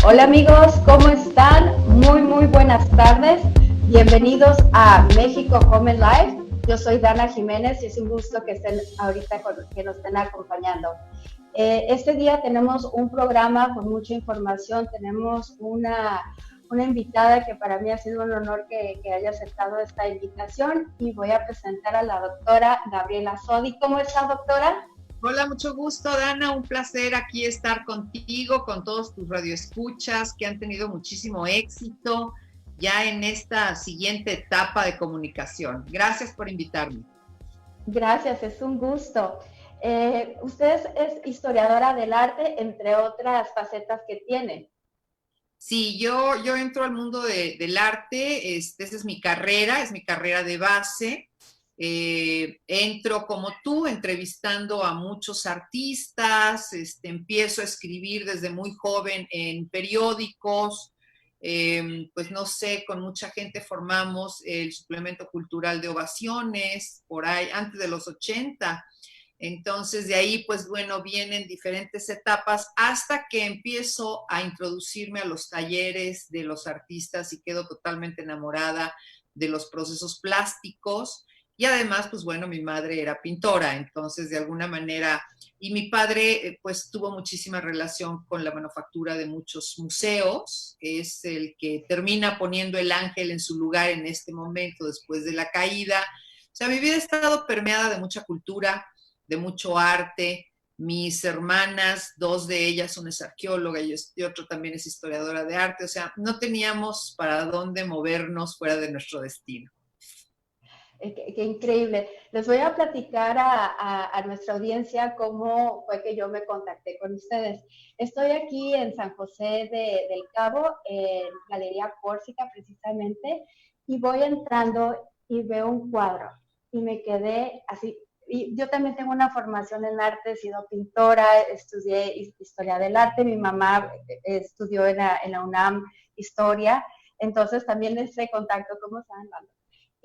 Hola amigos, ¿cómo están? Muy buenas tardes. Bienvenidos a México Home and Life. Yo soy Dana Jiménez y es un gusto que estén ahorita que nos estén acompañando. Este día tenemos un programa con mucha información. Tenemos una invitada que para mí ha sido un honor que haya aceptado esta invitación y voy a presentar a la doctora Gabriela Sodi. ¿Cómo está, doctora? Hola, mucho gusto, Dana. Un placer aquí estar contigo, con todos tus radioescuchas que han tenido muchísimo éxito ya en esta siguiente etapa de comunicación. Gracias por invitarme. Gracias, es un gusto. Usted es historiadora del arte, entre otras facetas que tiene. Sí, yo entro al mundo del arte, esa es mi carrera de base. Entro como tú, entrevistando a muchos artistas, empiezo a escribir desde muy joven en periódicos, pues no sé, con mucha gente formamos el suplemento cultural de Ovaciones, por ahí, antes de los 80. Entonces de ahí, pues bueno, vienen diferentes etapas hasta que empiezo a introducirme a los talleres de los artistas y quedo totalmente enamorada de los procesos plásticos. Y además, pues bueno, mi madre era pintora, entonces de alguna manera, y mi padre pues tuvo muchísima relación con la manufactura de muchos museos, es el que termina poniendo el ángel en su lugar en este momento después de la caída. O sea, mi vida ha estado permeada de mucha cultura, de mucho arte. Mis hermanas, dos de ellas, una es arqueóloga y otro también es historiadora de arte. O sea, no teníamos para dónde movernos fuera de nuestro destino. Qué increíble. Les voy a platicar a nuestra audiencia cómo fue que yo me contacté con ustedes. Estoy aquí en San José del Cabo, en Galería Córsica precisamente, y voy entrando y veo un cuadro y me quedé así. Y yo también tengo una formación en arte, he sido pintora, estudié historia del arte, mi mamá estudió en la UNAM historia, entonces también entré en contacto, ¿cómo están?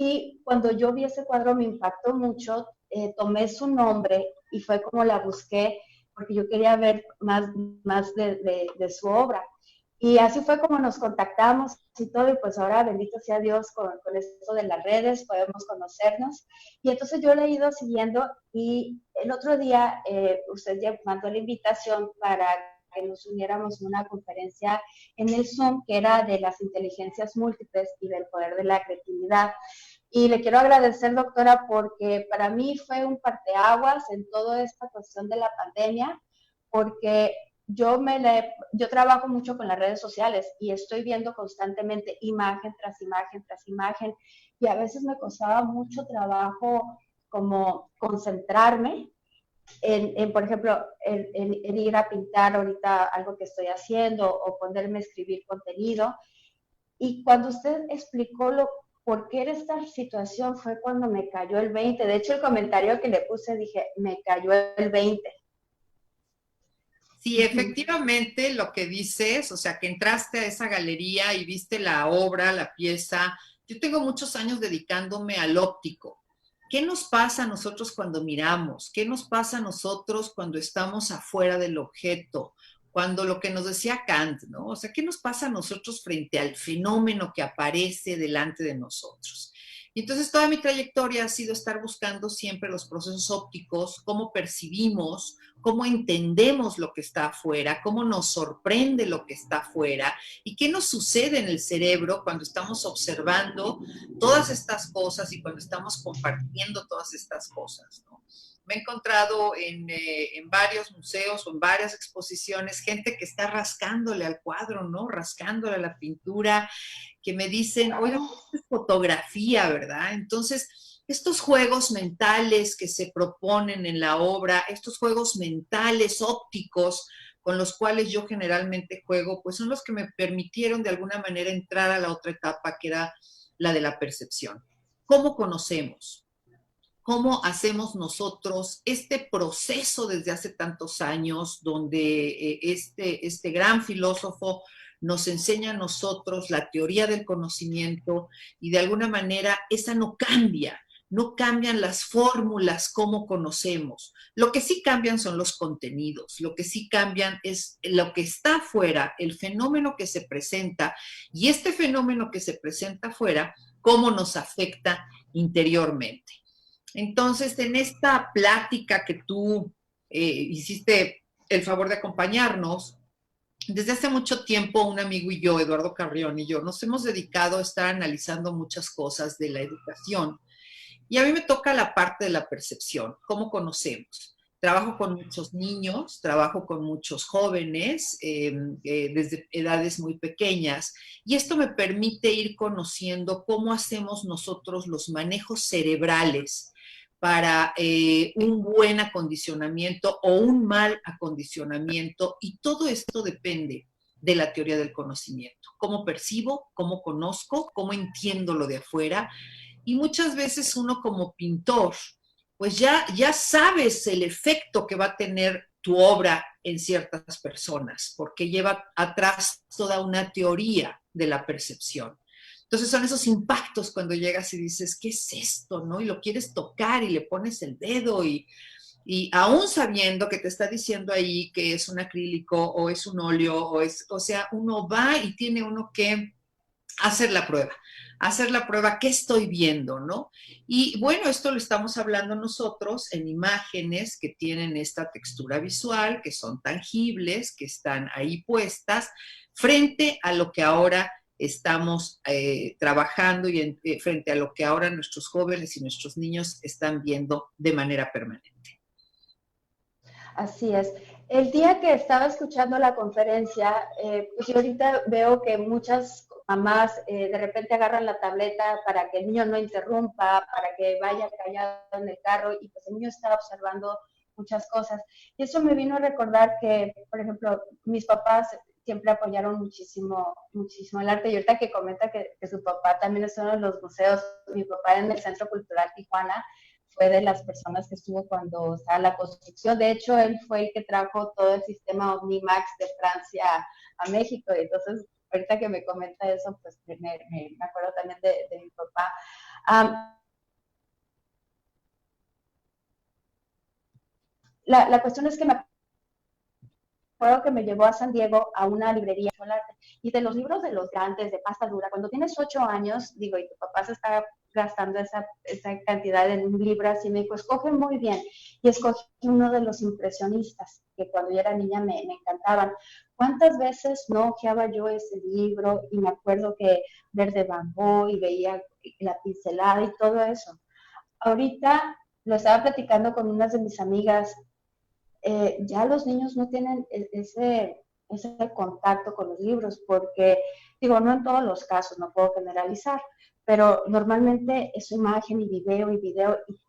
Y cuando yo vi ese cuadro me impactó mucho, tomé su nombre y fue como la busqué porque yo quería ver más de su obra. Y así fue como nos contactamos y todo, y pues ahora, bendito sea Dios, con esto de las redes podemos conocernos. Y entonces yo le he ido siguiendo y el otro día usted ya mandó la invitación para que nos uniéramos en una conferencia en el Zoom que era de las inteligencias múltiples y del poder de la creatividad. Y le quiero agradecer, doctora, porque para mí fue un parteaguas en toda esta cuestión de la pandemia, porque yo trabajo mucho con las redes sociales y estoy viendo constantemente imagen tras imagen tras imagen y a veces me costaba mucho trabajo como concentrarme por ejemplo, en ir a pintar ahorita algo que estoy haciendo o ponerme a escribir contenido. Y cuando usted explicó por qué era esta situación fue cuando me cayó el 20. De hecho, el comentario que le puse dije, me cayó el 20. Sí, efectivamente lo que dices, o sea, que entraste a esa galería y viste la obra, la pieza. Yo tengo muchos años dedicándome al óptico. ¿Qué nos pasa a nosotros cuando miramos? ¿Qué nos pasa a nosotros cuando estamos afuera del objeto? Cuando lo que nos decía Kant, ¿no? O sea, ¿qué nos pasa a nosotros frente al fenómeno que aparece delante de nosotros? Y entonces toda mi trayectoria ha sido estar buscando siempre los procesos ópticos, cómo percibimos, cómo entendemos lo que está afuera, cómo nos sorprende lo que está afuera y qué nos sucede en el cerebro cuando estamos observando todas estas cosas y cuando estamos compartiendo todas estas cosas, ¿no? Me he encontrado en varios museos o en varias exposiciones gente que está rascándole al cuadro, ¿no? Rascándole a la pintura, que me dicen, oiga, es fotografía, ¿verdad? Entonces, estos juegos mentales que se proponen en la obra, estos juegos mentales ópticos con los cuales yo generalmente juego, pues son los que me permitieron de alguna manera entrar a la otra etapa que era la de la percepción. ¿Cómo conocemos? ¿Cómo hacemos nosotros este proceso desde hace tantos años donde este gran filósofo nos enseña a nosotros la teoría del conocimiento y de alguna manera esa no cambia? no cambian las fórmulas como conocemos. Lo que sí cambian son los contenidos, lo que sí cambian es lo que está afuera, el fenómeno que se presenta, y este fenómeno que se presenta afuera, cómo nos afecta interiormente. Entonces, en esta plática que tú hiciste el favor de acompañarnos, desde hace mucho tiempo un amigo y yo, Eduardo Carrión y yo, nos hemos dedicado a estar analizando muchas cosas de la educación. Y a mí me toca la parte de la percepción, cómo conocemos. Trabajo con muchos niños, trabajo con muchos jóvenes desde edades muy pequeñas, y esto me permite ir conociendo cómo hacemos nosotros los manejos cerebrales para un buen acondicionamiento o un mal acondicionamiento, y todo esto depende de la teoría del conocimiento. Cómo percibo, cómo conozco, cómo entiendo lo de afuera. Y muchas veces uno como pintor, pues ya sabes el efecto que va a tener tu obra en ciertas personas, porque lleva atrás toda una teoría de la percepción. Entonces son esos impactos cuando llegas y dices, ¿qué es esto? ¿No? Y lo quieres tocar y le pones el dedo y aún sabiendo que te está diciendo ahí que es un acrílico o es un óleo, o sea, uno va y tiene uno que hacer la prueba, ¿qué estoy viendo, no? Y bueno, esto lo estamos hablando nosotros en imágenes que tienen esta textura visual, que son tangibles, que están ahí puestas, frente a lo que ahora estamos trabajando y frente a lo que ahora nuestros jóvenes y nuestros niños están viendo de manera permanente. Así es. El día que estaba escuchando la conferencia, pues yo ahorita veo que muchas mamás de repente agarran la tableta para que el niño no interrumpa, para que vaya callado en el carro, y pues el niño está observando muchas cosas. Y eso me vino a recordar que, por ejemplo, mis papás siempre apoyaron muchísimo, muchísimo el arte, y ahorita que comenta que su papá también es uno de los museos, mi papá en el Centro Cultural Tijuana, fue de las personas que estuvo cuando estaba la construcción. De hecho, él fue el que trajo todo el sistema Omnimax de Francia a México. Y entonces, ahorita que me comenta eso, pues me acuerdo también de mi papá. La cuestión es que me acuerdo que me llevó a San Diego a una librería y de los libros de los grandes, de pasta dura, cuando tienes 8 años, digo, y tu papá se está gastando esa cantidad en un libro así, me dijo, escoge muy bien. Y escogí uno de los impresionistas, que cuando yo era niña me encantaban. ¿Cuántas veces no ojeaba yo ese libro? Y me acuerdo que ver de Van Gogh y veía la pincelada y todo eso. Ahorita lo estaba platicando con unas de mis amigas, ya los niños no tienen ese contacto con los libros, porque, digo, no en todos los casos, no puedo generalizar, pero normalmente es imagen y video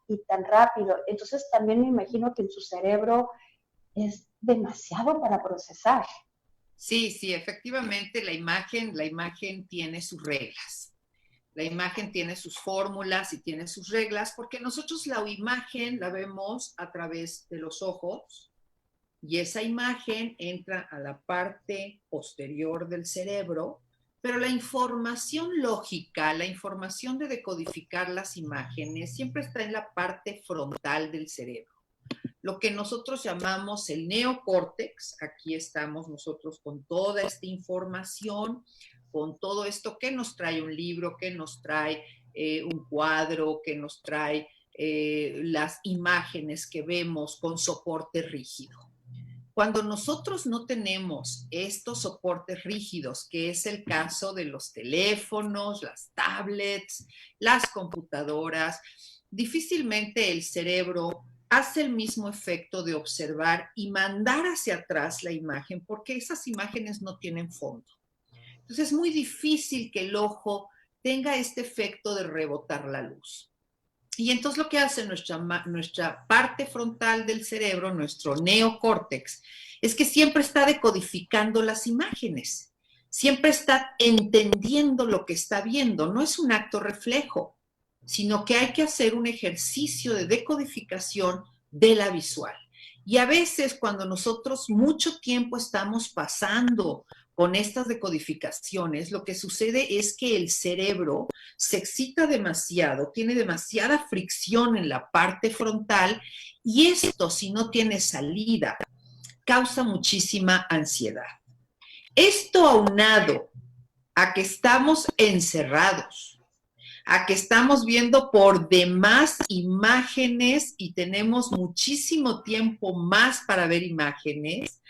y tan rápido. Entonces también me imagino que en su cerebro es demasiado para procesar. Sí, sí, efectivamente la imagen tiene sus reglas. La imagen tiene sus fórmulas y tiene sus reglas, porque nosotros la imagen la vemos a través de los ojos, y esa imagen entra a la parte posterior del cerebro, pero la información lógica, la información de decodificar las imágenes, siempre está en la parte frontal del cerebro. Lo que nosotros llamamos el neocórtex, aquí estamos nosotros con toda esta información, con todo esto que nos trae un libro, que nos trae un cuadro, que nos trae las imágenes que vemos con soporte rígido. Cuando nosotros no tenemos estos soportes rígidos, que es el caso de los teléfonos, las tablets, las computadoras, difícilmente el cerebro hace el mismo efecto de observar y mandar hacia atrás la imagen, porque esas imágenes no tienen fondo. Entonces es muy difícil que el ojo tenga este efecto de rebotar la luz. Y entonces lo que hace nuestra parte frontal del cerebro, nuestro neocórtex, es que siempre está decodificando las imágenes, siempre está entendiendo lo que está viendo, no es un acto reflejo, sino que hay que hacer un ejercicio de decodificación de la visual. Y a veces cuando nosotros mucho tiempo estamos pasando con estas decodificaciones, lo que sucede es que el cerebro se excita demasiado, tiene demasiada fricción en la parte frontal y esto, si no tiene salida, causa muchísima ansiedad. Esto aunado a que estamos encerrados, a que estamos viendo por demás imágenes y tenemos muchísimo tiempo más para ver imágenes,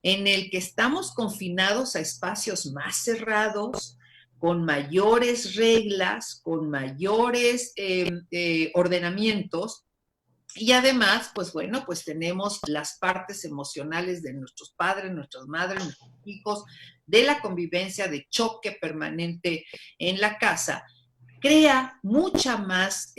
en el que estamos confinados a espacios más cerrados, con mayores reglas, con mayores ordenamientos. Y además, pues bueno, pues tenemos las partes emocionales de nuestros padres, nuestras madres, nuestros hijos, de la convivencia, de choque permanente en la casa, crea mucha más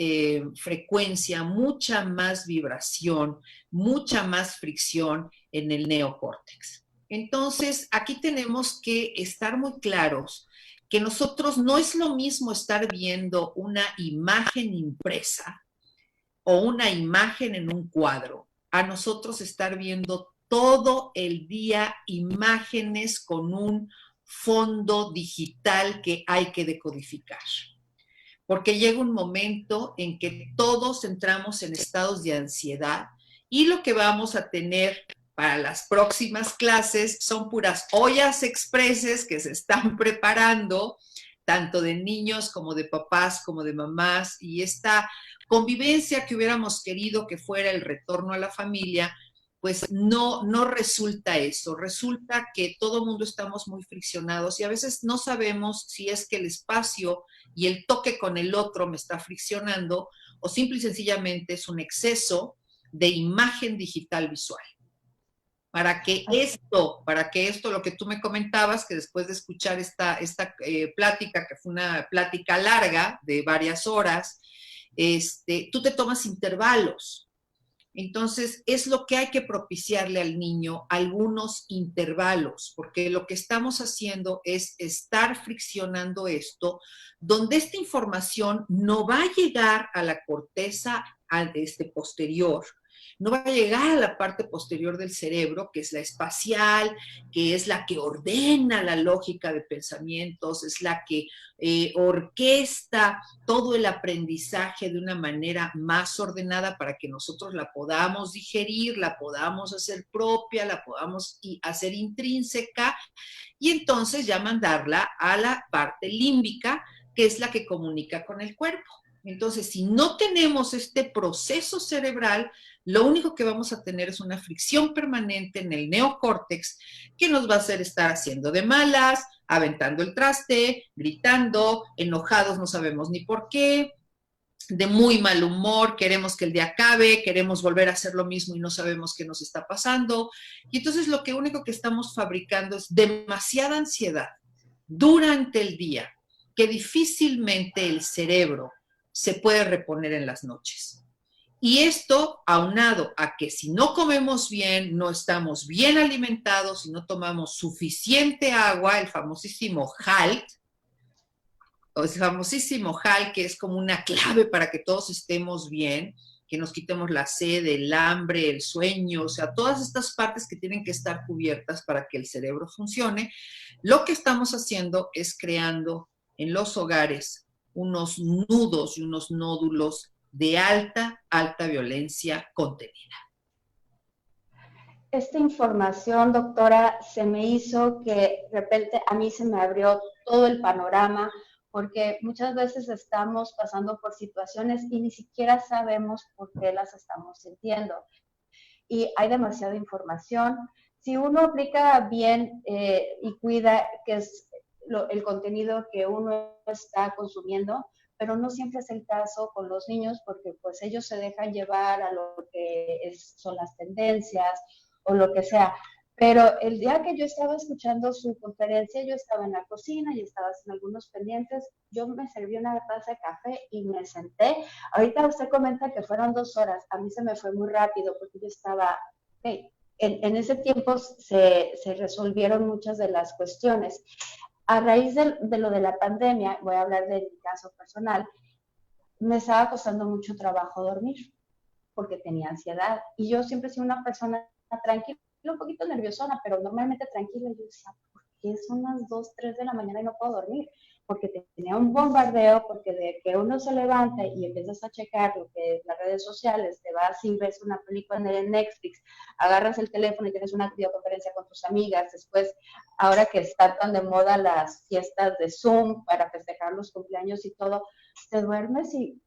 frecuencia, mucha más vibración, mucha más fricción en el neocórtex. Entonces, aquí tenemos que estar muy claros que nosotros no es lo mismo estar viendo una imagen impresa o una imagen en un cuadro, a nosotros estar viendo todo el día imágenes con un fondo digital que hay que decodificar. Porque llega un momento en que todos entramos en estados de ansiedad y lo que vamos a tener para las próximas clases son puras ollas expreses que se están preparando, tanto de niños como de papás, como de mamás, y esta convivencia que hubiéramos querido que fuera el retorno a la familia, pues no resulta eso. Resulta que todo el mundo estamos muy friccionados y a veces no sabemos si es que el espacio y el toque con el otro me está friccionando o simple y sencillamente es un exceso de imagen digital visual. Para que esto, lo que tú me comentabas, que después de escuchar esta plática, que fue una plática larga de varias horas, tú te tomas intervalos. Entonces, es lo que hay que propiciarle al niño, algunos intervalos, porque lo que estamos haciendo es estar friccionando esto, donde esta información no va a llegar a la corteza posterior, no va a llegar a la parte posterior del cerebro, que es la espacial, que es la que ordena la lógica de pensamientos, es la que orquesta todo el aprendizaje de una manera más ordenada para que nosotros la podamos digerir, la podamos hacer propia, la podamos hacer intrínseca y entonces ya mandarla a la parte límbica, que es la que comunica con el cuerpo. Entonces, si no tenemos este proceso cerebral, lo único que vamos a tener es una fricción permanente en el neocórtex que nos va a hacer estar haciendo de malas, aventando el traste, gritando, enojados, no sabemos ni por qué, de muy mal humor, queremos que el día acabe, queremos volver a hacer lo mismo y no sabemos qué nos está pasando. Y entonces lo único que estamos fabricando es demasiada ansiedad durante el día, que difícilmente el cerebro se puede reponer en las noches. Y esto aunado a que si no comemos bien, no estamos bien alimentados, si no tomamos suficiente agua, el famosísimo HALT, que es como una clave para que todos estemos bien, que nos quitemos la sed, el hambre, el sueño, o sea, todas estas partes que tienen que estar cubiertas para que el cerebro funcione, lo que estamos haciendo es creando en los hogares unos nudos y unos nódulos de alta violencia contenida. Esta información, doctora, se me hizo que de repente a mí se me abrió todo el panorama, porque muchas veces estamos pasando por situaciones y ni siquiera sabemos por qué las estamos sintiendo. Y hay demasiada información. Si uno aplica bien y cuida que es el contenido que uno está consumiendo, pero no siempre es el caso con los niños porque pues ellos se dejan llevar a lo que son las tendencias o lo que sea. Pero el día que yo estaba escuchando su conferencia, yo estaba en la cocina y estaba haciendo algunos pendientes, yo me serví una taza de café y me senté. Ahorita usted comenta que fueron 2 horas, a mí se me fue muy rápido porque yo estaba, okay. En ese tiempo se resolvieron muchas de las cuestiones. A raíz de lo de la pandemia, voy a hablar de mi caso personal, me estaba costando mucho trabajo dormir porque tenía ansiedad y yo siempre he sido una persona tranquila, un poquito nerviosona, pero normalmente tranquila. Y yo decía, ¿por qué son las 2, 3 de la mañana y no puedo dormir? Porque tenía un bombardeo, porque de que uno se levanta y empiezas a checar lo que es las redes sociales, te vas y ves una película en Netflix, agarras el teléfono y tienes una videoconferencia con tus amigas, después, ahora que están tan de moda las fiestas de Zoom para festejar los cumpleaños y todo, te duermes y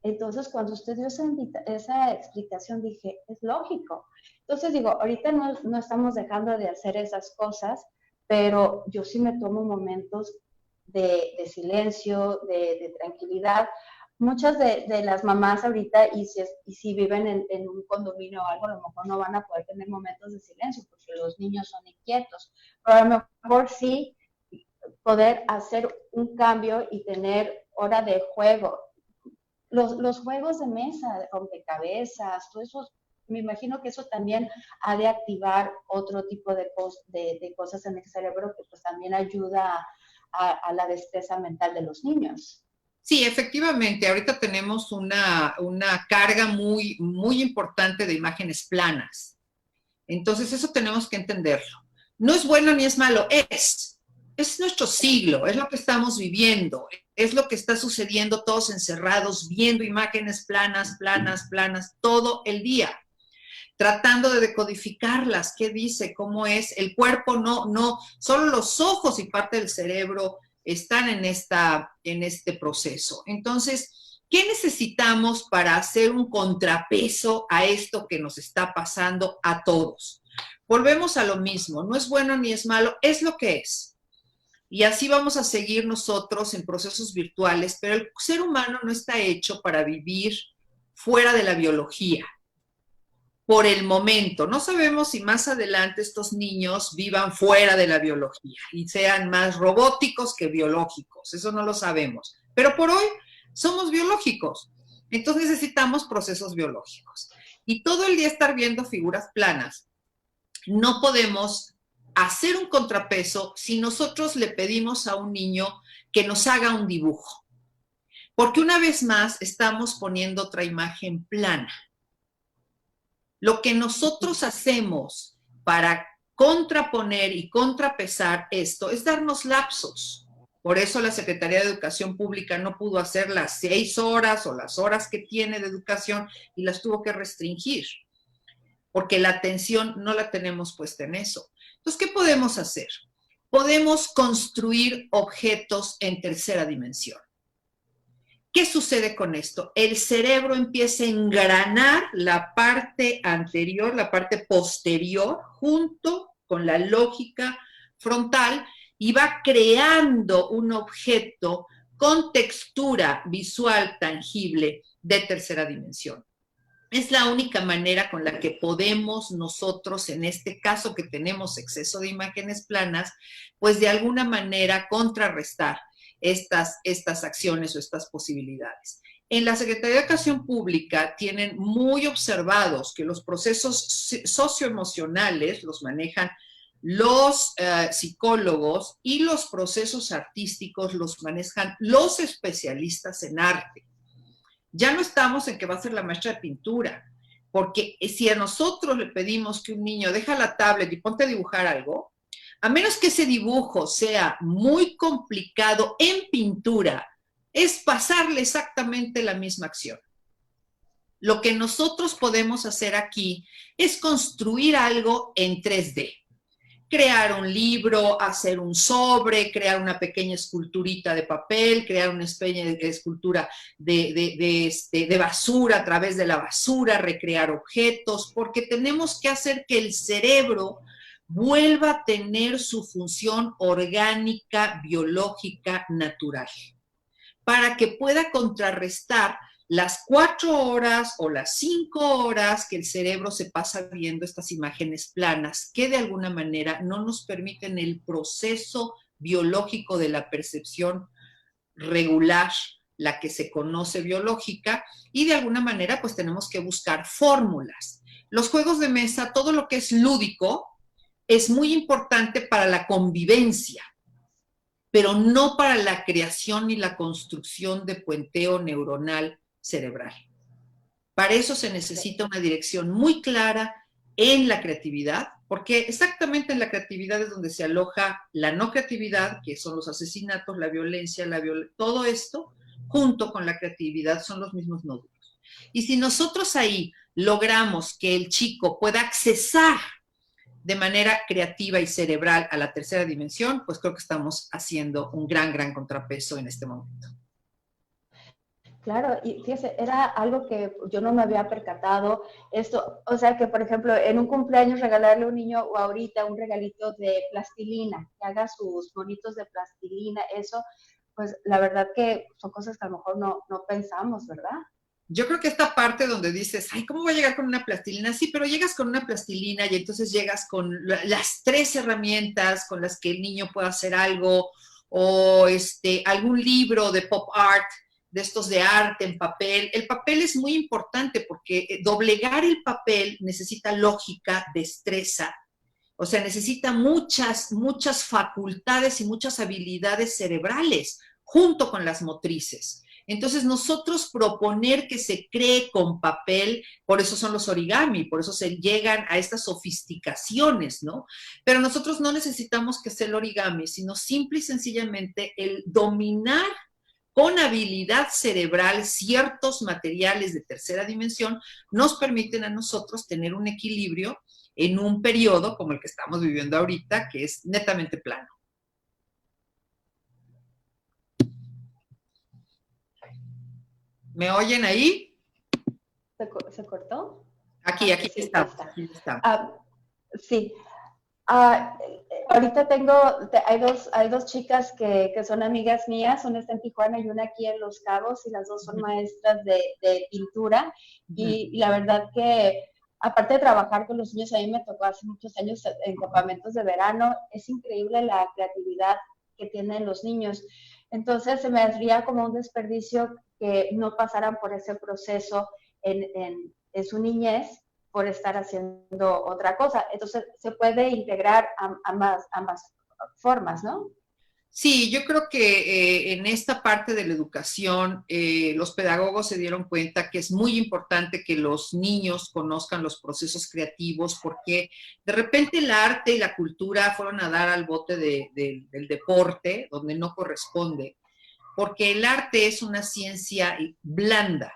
entonces cuando usted dio esa explicación dije, es lógico. Entonces digo, ahorita no estamos dejando de hacer esas cosas, pero yo sí me tomo momentos de silencio, de tranquilidad. Muchas de las mamás ahorita, y si viven en un condominio o algo, a lo mejor no van a poder tener momentos de silencio porque los niños son inquietos, pero a lo mejor sí poder hacer un cambio y tener hora de juego. Los juegos de mesa, de rompecabezas, todo eso, me imagino que eso también ha de activar otro tipo de cosas en el cerebro que pues también ayuda a la destreza mental de los niños. Sí, efectivamente, ahorita tenemos una carga muy, muy importante de imágenes planas. Entonces, eso tenemos que entenderlo. No es bueno ni es malo, es nuestro siglo, es lo que estamos viviendo, es lo que está sucediendo todos encerrados, viendo imágenes planas, planas, planas, todo el día, tratando de decodificarlas, qué dice, cómo es, el cuerpo no, solo los ojos y parte del cerebro están en este proceso. Entonces, ¿qué necesitamos para hacer un contrapeso a esto que nos está pasando a todos? Volvemos a lo mismo, no es bueno ni es malo, es lo que es. Y así vamos a seguir nosotros en procesos virtuales, pero el ser humano no está hecho para vivir fuera de la biología. Por el momento, no sabemos si más adelante estos niños vivan fuera de la biología y sean más robóticos que biológicos, eso no lo sabemos. Pero por hoy somos biológicos, entonces necesitamos procesos biológicos. Y todo el día estar viendo figuras planas, no podemos hacer un contrapeso si nosotros le pedimos a un niño que nos haga un dibujo. Porque una vez más estamos poniendo otra imagen plana. Lo que nosotros hacemos para contraponer y contrapesar esto es darnos lapsos. Por eso la Secretaría de Educación Pública no pudo hacer las 6 horas o las horas que tiene de educación y las tuvo que restringir, porque la atención no la tenemos puesta en eso. Entonces, ¿qué podemos hacer? Podemos construir objetos en tercera dimensión. ¿Qué sucede con esto? El cerebro empieza a engranar la parte anterior, la parte posterior, junto con la lógica frontal y va creando un objeto con textura visual tangible de tercera dimensión. Es la única manera con la que podemos nosotros, en este caso que tenemos exceso de imágenes planas, pues de alguna manera contrarrestar estas acciones o estas posibilidades. En la Secretaría de Educación Pública tienen muy observados que los procesos socioemocionales los manejan los psicólogos y los procesos artísticos los manejan los especialistas en arte. Ya no estamos en que va a ser la maestra de pintura, porque si a nosotros le pedimos que un niño deja la tablet y ponte a dibujar algo, a menos que ese dibujo sea muy complicado en pintura, es pasarle exactamente la misma acción. Lo que nosotros podemos hacer aquí es construir algo en 3D. Crear un libro, hacer un sobre, crear una pequeña esculturita de papel, crear una especie de escultura de basura a través de la basura, recrear objetos, porque tenemos que hacer que el cerebro vuelva a tener su función orgánica, biológica, natural, para que pueda contrarrestar las 4 horas o las 5 horas que el cerebro se pasa viendo estas imágenes planas, que de alguna manera no nos permiten el proceso biológico de la percepción regular, la que se conoce biológica, y de alguna manera pues tenemos que buscar fórmulas. Los juegos de mesa, todo lo que es lúdico, es muy importante para la convivencia, pero no para la creación y la construcción de puenteo neuronal cerebral. Para eso se necesita una dirección muy clara en la creatividad, porque exactamente en la creatividad es donde se aloja la no creatividad, que son los asesinatos, la violencia, todo esto, junto con la creatividad, son los mismos nódulos. Y si nosotros ahí logramos que el chico pueda accesar de manera creativa y cerebral a la tercera dimensión, pues creo que estamos haciendo un gran, gran contrapeso en este momento. Claro, y fíjese, era algo que yo no me había percatado. Esto, o sea, que por ejemplo, en un cumpleaños regalarle a un niño o ahorita un regalito de plastilina, que haga sus bonitos de plastilina, eso, pues la verdad que son cosas que a lo mejor no pensamos, ¿verdad? Yo creo que esta parte donde dices, ay, ¿cómo voy a llegar con una plastilina? Sí, pero llegas con una plastilina y entonces llegas con las 3 herramientas con las que el niño pueda hacer algo, o algún libro de pop art, de estos de arte en papel. El papel es muy importante porque doblegar el papel necesita lógica, destreza, o sea, necesita muchas, muchas facultades y muchas habilidades cerebrales junto con las motrices. Entonces, nosotros proponer que se cree con papel, por eso son los origami, por eso se llegan a estas sofisticaciones, ¿no? Pero nosotros no necesitamos que sea el origami, sino simple y sencillamente el dominar con habilidad cerebral ciertos materiales de tercera dimensión nos permiten a nosotros tener un equilibrio en un periodo como el que estamos viviendo ahorita, que es netamente plano. ¿Me oyen ahí? ¿Se cortó? Aquí Sí, está. está. Aquí está. Sí. Ahorita hay dos chicas que son amigas mías, una está en Tijuana y una aquí en Los Cabos, y las dos son maestras de pintura. Y la verdad que, aparte de trabajar con los niños, a mí me tocó hace muchos años en campamentos de verano. Es increíble la creatividad que tienen los niños. Entonces, se me haría como un desperdicio que no pasaran por ese proceso en su niñez, por estar haciendo otra cosa. Entonces, se puede integrar ambas formas, ¿no? Sí, yo creo que en esta parte de la educación, los pedagogos se dieron cuenta que es muy importante que los niños conozcan los procesos creativos, porque de repente el arte y la cultura fueron a dar al bote del deporte, donde no corresponde, porque el arte es una ciencia blanda.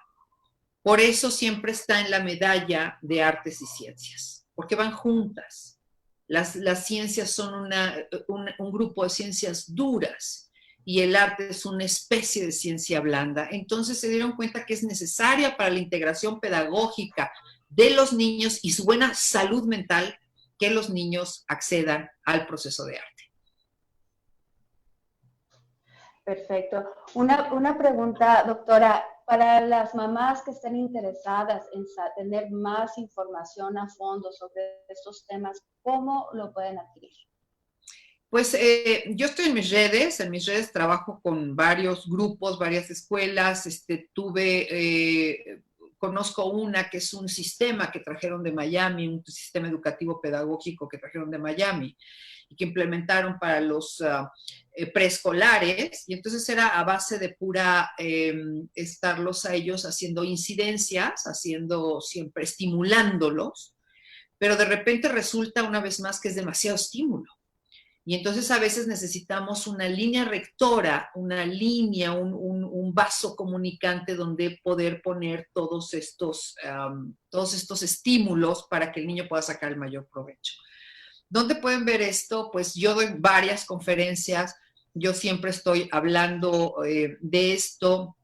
Por eso siempre está en la medalla de artes y ciencias, porque van juntas. Las ciencias son un grupo de ciencias duras y el arte es una especie de ciencia blanda. Entonces se dieron cuenta que es necesaria para la integración pedagógica de los niños y su buena salud mental que los niños accedan al proceso de arte. Perfecto. Una pregunta, doctora. Para las mamás que estén interesadas en tener más información a fondo sobre estos temas, ¿cómo lo pueden adquirir? Pues yo estoy en mis redes trabajo con varios grupos, varias escuelas, conozco una que es un sistema que trajeron de Miami, un sistema educativo pedagógico que trajeron de Miami y que implementaron para los preescolares, y entonces era a base de pura estarlos a ellos haciendo incidencias, haciendo siempre, estimulándolos, pero de repente resulta una vez más que es demasiado estímulo. Y entonces a veces necesitamos una línea rectora, una línea, un vaso comunicante donde poder poner todos estos estímulos para que el niño pueda sacar el mayor provecho. ¿Dónde pueden ver esto? Pues yo doy varias conferencias, yo siempre estoy hablando de esto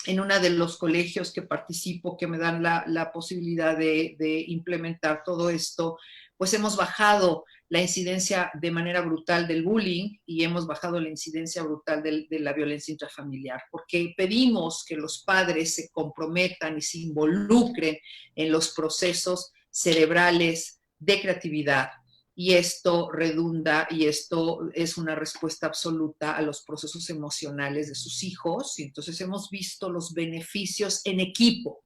en uno de los colegios que participo, que me dan la posibilidad de implementar todo esto, pues hemos bajado la incidencia de manera brutal del bullying y hemos bajado la incidencia brutal de la violencia intrafamiliar, porque pedimos que los padres se comprometan y se involucren en los procesos cerebrales de creatividad. Y esto redunda y esto es una respuesta absoluta a los procesos emocionales de sus hijos. Y entonces hemos visto los beneficios en equipo.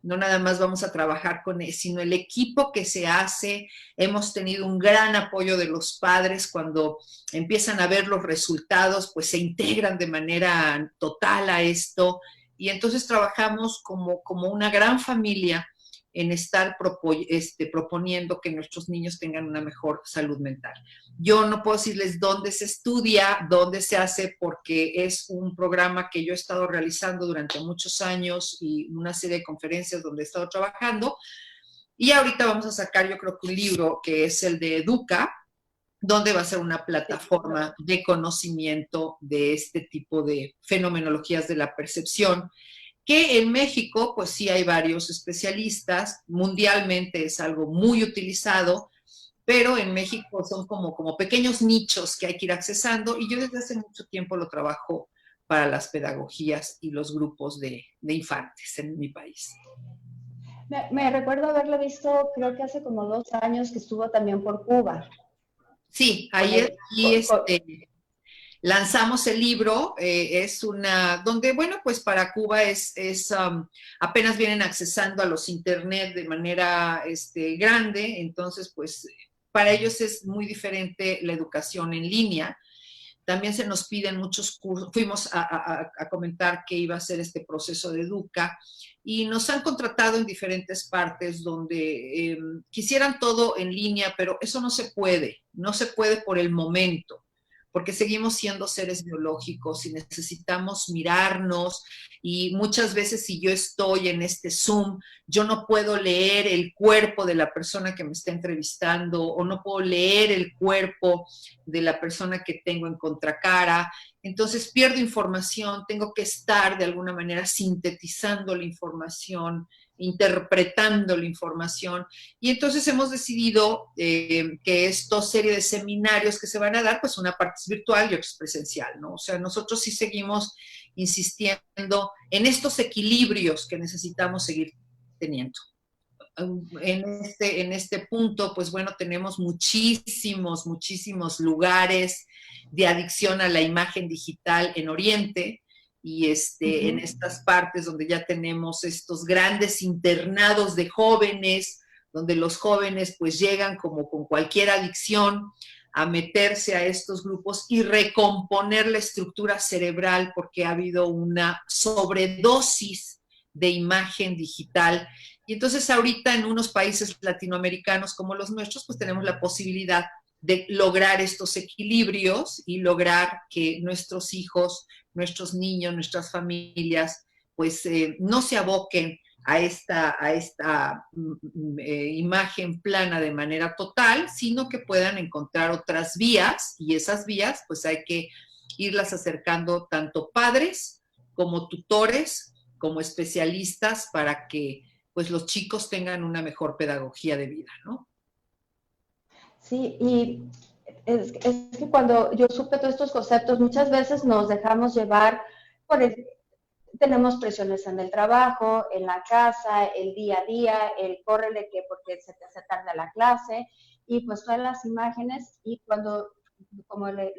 No nada más vamos a trabajar con él, sino el equipo que se hace. Hemos tenido un gran apoyo de los padres cuando empiezan a ver los resultados, pues se integran de manera total a esto. Y entonces trabajamos como una gran familia en estar proponiendo que nuestros niños tengan una mejor salud mental. Yo no puedo decirles dónde se estudia, dónde se hace, porque es un programa que yo he estado realizando durante muchos años y una serie de conferencias donde he estado trabajando. Y ahorita vamos a sacar, yo creo que un libro que es el de Educa, donde va a ser una plataforma de conocimiento de este tipo de fenomenologías de la percepción, que en México, pues sí hay varios especialistas, mundialmente es algo muy utilizado, pero en México son como pequeños nichos que hay que ir accesando, y yo desde hace mucho tiempo lo trabajo para las pedagogías y los grupos de infantes en mi país. Me recuerdo haberlo visto, creo que hace como 2 años que estuvo también por Cuba. Sí, ahí lanzamos el libro, es donde, bueno, pues para Cuba apenas vienen accesando a los internet de manera grande, entonces pues para ellos es muy diferente la educación en línea. También se nos piden muchos cursos, fuimos a comentar que iba a ser este proceso de Educa, y nos han contratado en diferentes partes donde quisieran todo en línea, pero eso no se puede por el momento, porque seguimos siendo seres biológicos y necesitamos mirarnos, y muchas veces si yo estoy en este Zoom, yo no puedo leer el cuerpo de la persona que me está entrevistando, o no puedo leer el cuerpo de la persona que tengo en contracara, entonces pierdo información, tengo que estar de alguna manera sintetizando la información, interpretando la información, y entonces hemos decidido que esta serie de seminarios que se van a dar, pues una parte es virtual y otra es presencial, ¿no? O sea, nosotros sí seguimos insistiendo en estos equilibrios que necesitamos seguir teniendo. En este punto, pues bueno, tenemos muchísimos lugares de adicción a la imagen digital en Oriente, y en estas partes donde ya tenemos estos grandes internados de jóvenes, donde los jóvenes pues llegan como con cualquier adicción a meterse a estos grupos y recomponer la estructura cerebral, porque ha habido una sobredosis de imagen digital. Y entonces ahorita en unos países latinoamericanos como los nuestros, pues tenemos la posibilidad de lograr estos equilibrios y lograr que nuestros hijos, nuestros niños, nuestras familias, pues no se aboquen a esta imagen plana de manera total, sino que puedan encontrar otras vías, y esas vías pues hay que irlas acercando tanto padres como tutores, como especialistas, para que pues los chicos tengan una mejor pedagogía de vida, ¿no? Sí, y es que cuando yo supe todos estos conceptos, muchas veces nos dejamos llevar por tenemos presiones en el trabajo, en la casa, el día a día, el córrele que porque se te hace tarde la clase, y pues todas las imágenes, y cuando, como le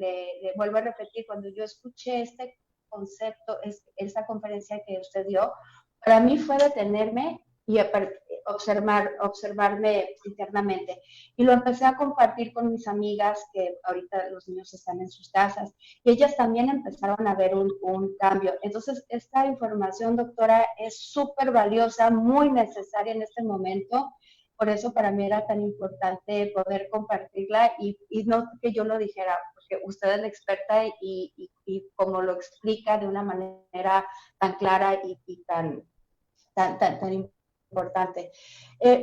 vuelvo a repetir, cuando yo escuché este concepto, esta conferencia que usted dio, para mí fue detenerme y observarme internamente. Y lo empecé a compartir con mis amigas, que ahorita los niños están en sus casas, y ellas también empezaron a ver un cambio. Entonces, esta información, doctora, es súper valiosa, muy necesaria en este momento. Por eso para mí era tan importante poder compartirla, y no que yo lo dijera, porque usted es la experta, y como lo explica de una manera tan clara y tan importante.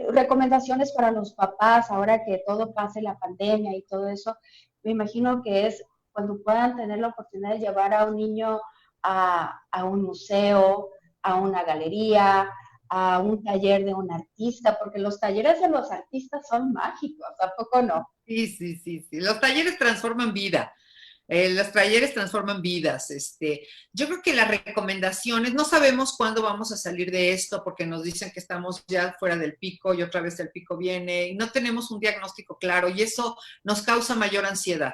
Recomendaciones para los papás, ahora que todo pase la pandemia y todo eso, me imagino que es cuando puedan tener la oportunidad de llevar a un niño a un museo, a una galería, a un taller de un artista, porque los talleres de los artistas son mágicos, ¿a poco no? Sí. Los talleres transforman vida. Los talleres transforman vidas. Yo creo que las recomendaciones, no sabemos cuándo vamos a salir de esto, porque nos dicen que estamos ya fuera del pico y otra vez el pico viene y no tenemos un diagnóstico claro, y eso nos causa mayor ansiedad.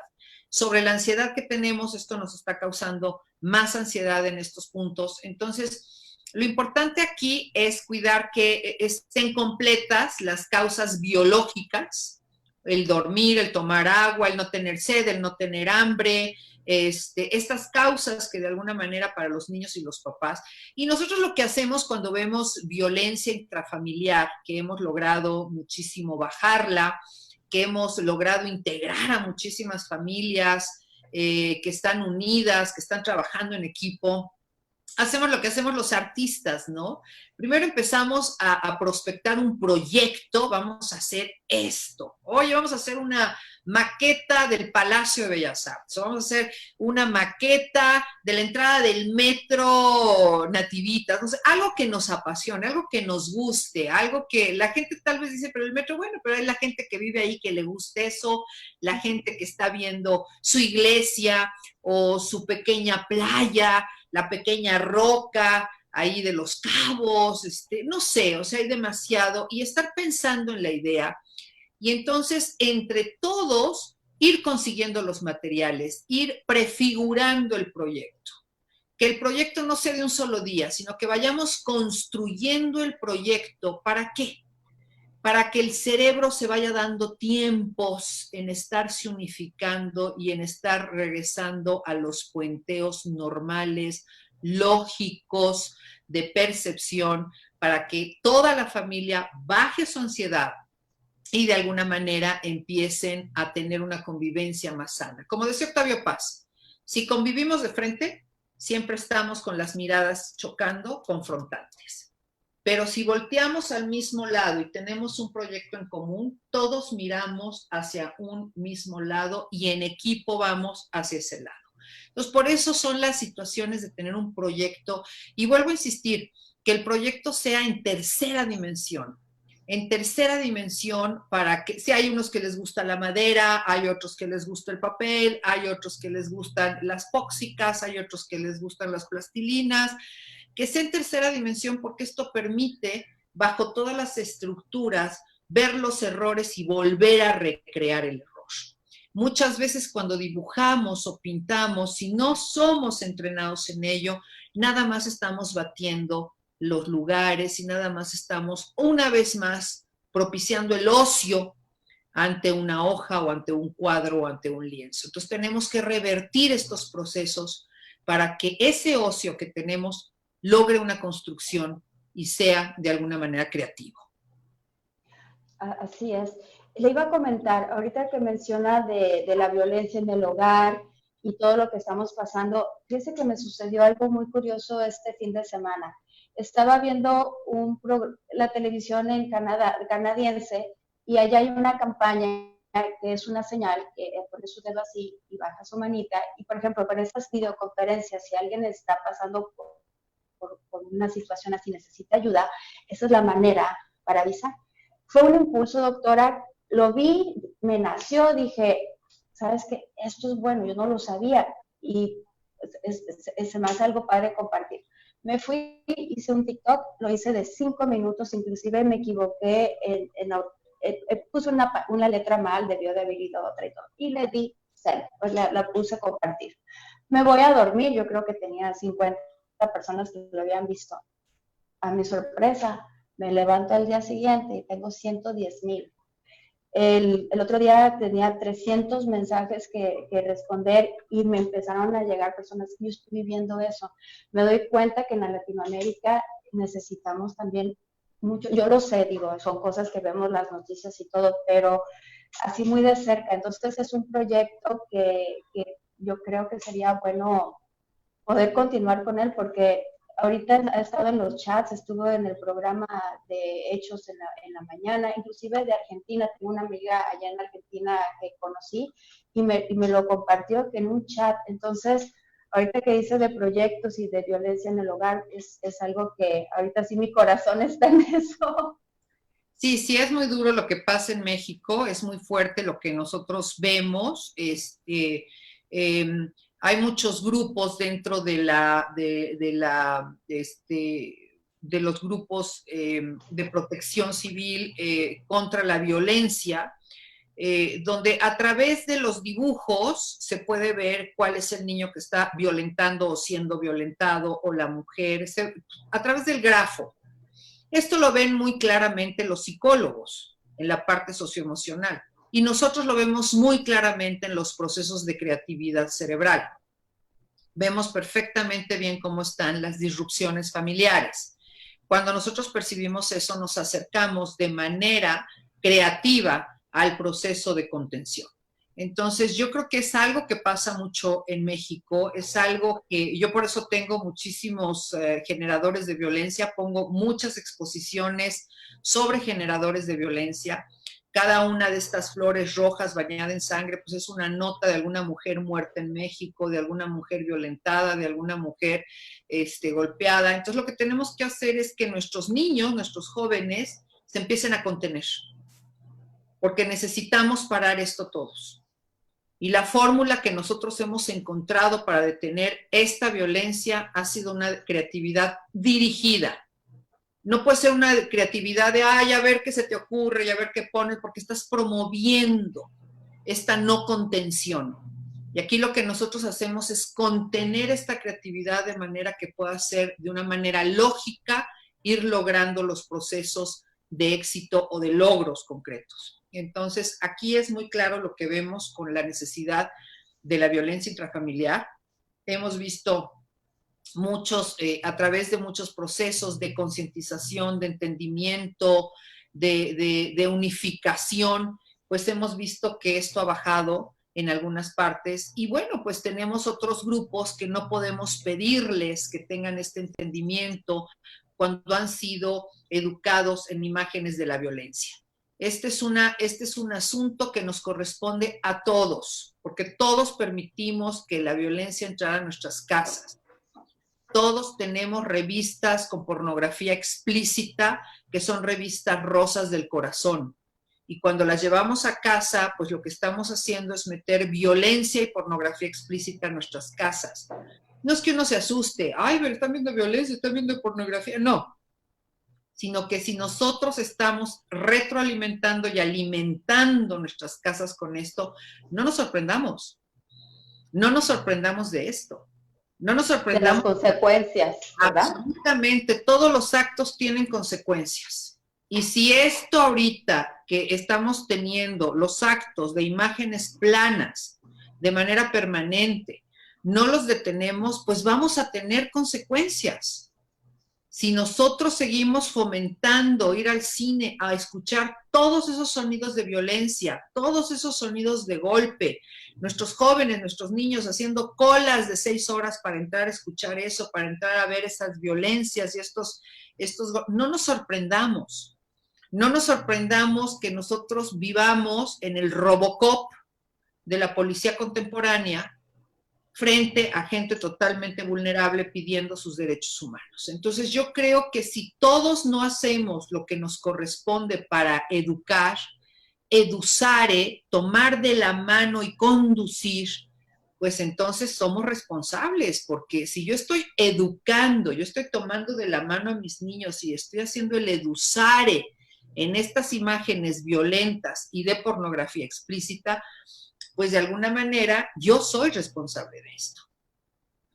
Sobre la ansiedad que tenemos, esto nos está causando más ansiedad en estos puntos. Entonces, lo importante aquí es cuidar que estén completas las causas biológicas el dormir, el tomar agua, el no tener sed, el no tener hambre, estas causas que de alguna manera para los niños y los papás. Y nosotros lo que hacemos cuando vemos violencia intrafamiliar, que hemos logrado muchísimo bajarla, que hemos logrado integrar a muchísimas familias que están unidas, que están trabajando en equipo, hacemos lo que hacemos los artistas, ¿no? Primero empezamos a prospectar un proyecto, vamos a hacer esto. Oye, vamos a hacer una maqueta del Palacio de Bellas Artes, vamos a hacer una maqueta de la entrada del metro Nativitas, no sé, algo que nos apasione, algo que nos guste, algo que la gente tal vez dice, pero el metro, bueno, pero hay la gente que vive ahí que le guste eso, la gente que está viendo su iglesia o su pequeña playa, la pequeña roca ahí de Los Cabos, no sé, o sea, hay demasiado, y estar pensando en la idea, y entonces entre todos ir consiguiendo los materiales, ir prefigurando el proyecto, que el proyecto no sea de un solo día, sino que vayamos construyendo el proyecto. ¿Para qué? Para que el cerebro se vaya dando tiempos en estarse unificando y en estar regresando a los puenteos normales, lógicos, de percepción, para que toda la familia baje su ansiedad y de alguna manera empiecen a tener una convivencia más sana. Como decía Octavio Paz, si convivimos de frente, siempre estamos con las miradas chocando, confrontantes. Pero si volteamos al mismo lado y tenemos un proyecto en común, todos miramos hacia un mismo lado y en equipo vamos hacia ese lado. Entonces, por eso son las situaciones de tener un proyecto. Y vuelvo a insistir, que el proyecto sea en tercera dimensión. En tercera dimensión, para que, si hay unos que les gusta la madera, hay otros que les gusta el papel, hay otros que les gustan las póxicas, hay otros que les gustan las plastilinas, que sea en tercera dimensión, porque esto permite, bajo todas las estructuras, ver los errores y volver a recrear el error. Muchas veces cuando dibujamos o pintamos, si no somos entrenados en ello, nada más estamos batiendo los lugares y nada más estamos una vez más propiciando el ocio ante una hoja o ante un cuadro o ante un lienzo. Entonces tenemos que revertir estos procesos para que ese ocio que tenemos logre una construcción y sea de alguna manera creativo. Así es. Le iba a comentar, ahorita que menciona de la violencia en el hogar y todo lo que estamos pasando, fíjese que me sucedió algo muy curioso este fin de semana. Estaba viendo la televisión en Canadá, canadiense, y allá hay una campaña que es una señal que pone su dedo así y baja su manita. Y, por ejemplo, para estas videoconferencias, si alguien está pasando por una situación así, necesita ayuda, esa es la manera para avisar. Fue un impulso, doctora, lo vi, me nació, dije, ¿sabes qué? Esto es bueno, yo no lo sabía y se me hace algo padre compartir. Me fui, hice un TikTok, lo hice de 5 minutos, inclusive me equivoqué puse una letra mal, debió de haber ido otra y todo, y le di send, pues la puse a compartir. Me voy a dormir, yo creo que tenía 50 personas que lo habían visto. A mi sorpresa, me levanto al día siguiente y tengo 110,000. El otro día tenía 300 mensajes que responder y me empezaron a llegar personas que yo estoy viviendo eso. Me doy cuenta que en la Latinoamérica necesitamos también mucho, yo lo sé, digo, son cosas que vemos las noticias y todo, pero así muy de cerca. Entonces es un proyecto que yo creo que sería bueno poder continuar con él porque ahorita ha estado en los chats, estuvo en el programa de Hechos en la mañana, inclusive de Argentina, tengo una amiga allá en Argentina que conocí y me lo compartió que en un chat. Entonces, ahorita que dice de proyectos y de violencia en el hogar, es algo que ahorita sí mi corazón está en eso. Sí, sí, es muy duro lo que pasa en México, es muy fuerte lo que nosotros vemos. Hay muchos grupos dentro de los grupos de protección civil contra la violencia, donde a través de los dibujos se puede ver cuál es el niño que está violentando o siendo violentado o la mujer, a través del grafo. Esto lo ven muy claramente los psicólogos en la parte socioemocional. y nosotros lo vemos muy claramente en los procesos de creatividad cerebral. Vemos perfectamente bien cómo están las disrupciones familiares. Cuando nosotros percibimos eso, nos acercamos de manera creativa al proceso de contención. Entonces, yo creo que es algo que pasa mucho en México, es algo que yo por eso tengo muchísimos generadores de violencia, pongo muchas exposiciones sobre generadores de violencia. Cada una de estas flores rojas bañada en sangre, pues es una nota de alguna mujer muerta en México, de alguna mujer violentada, de alguna mujer golpeada. Entonces, lo que tenemos que hacer es que nuestros niños, nuestros jóvenes, se empiecen a contener, porque necesitamos parar esto todos. Y la fórmula que nosotros hemos encontrado para detener esta violencia ha sido una creatividad dirigida. No puede ser una creatividad de, ay, a ver qué se te ocurre y a ver qué pones, porque estás promoviendo esta no contención. Y aquí lo que nosotros hacemos es contener esta creatividad de manera que pueda ser de una manera lógica, ir logrando los procesos de éxito o de logros concretos. Entonces, aquí es muy claro lo que vemos con la necesidad de la violencia intrafamiliar. Hemos visto muchos, a través de muchos procesos de concientización, de entendimiento, de unificación, pues hemos visto que esto ha bajado en algunas partes. Y bueno, pues tenemos otros grupos que no podemos pedirles que tengan este entendimiento cuando han sido educados en imágenes de la violencia. Este es un asunto que nos corresponde a todos, porque todos permitimos que la violencia entrara a nuestras casas. Todos tenemos revistas con pornografía explícita, que son revistas rosas del corazón. Y cuando las llevamos a casa, pues lo que estamos haciendo es meter violencia y pornografía explícita en nuestras casas. No es que uno se asuste, ay, pero están viendo violencia, están viendo pornografía. No, sino que si nosotros estamos retroalimentando y alimentando nuestras casas con esto, no nos sorprendamos. No nos sorprendamos de esto. No nos sorprendamos. De las consecuencias, ¿verdad? Absolutamente, todos los actos tienen consecuencias. Y si esto ahorita que estamos teniendo los actos de imágenes planas de manera permanente, no los detenemos, pues vamos a tener consecuencias. Si nosotros seguimos fomentando ir al cine a escuchar todos esos sonidos de violencia, todos esos sonidos de golpe, nuestros jóvenes, nuestros niños haciendo colas de 6 horas para entrar a escuchar eso, para entrar a ver esas violencias y no nos sorprendamos. No nos sorprendamos que nosotros vivamos en el Robocop de la policía contemporánea, frente a gente totalmente vulnerable pidiendo sus derechos humanos. Entonces yo creo que si todos no hacemos lo que nos corresponde para educar, eduzare, tomar de la mano y conducir, pues entonces somos responsables, porque si yo estoy educando, yo estoy tomando de la mano a mis niños y estoy haciendo el eduzare en estas imágenes violentas y de pornografía explícita, pues de alguna manera yo soy responsable de esto.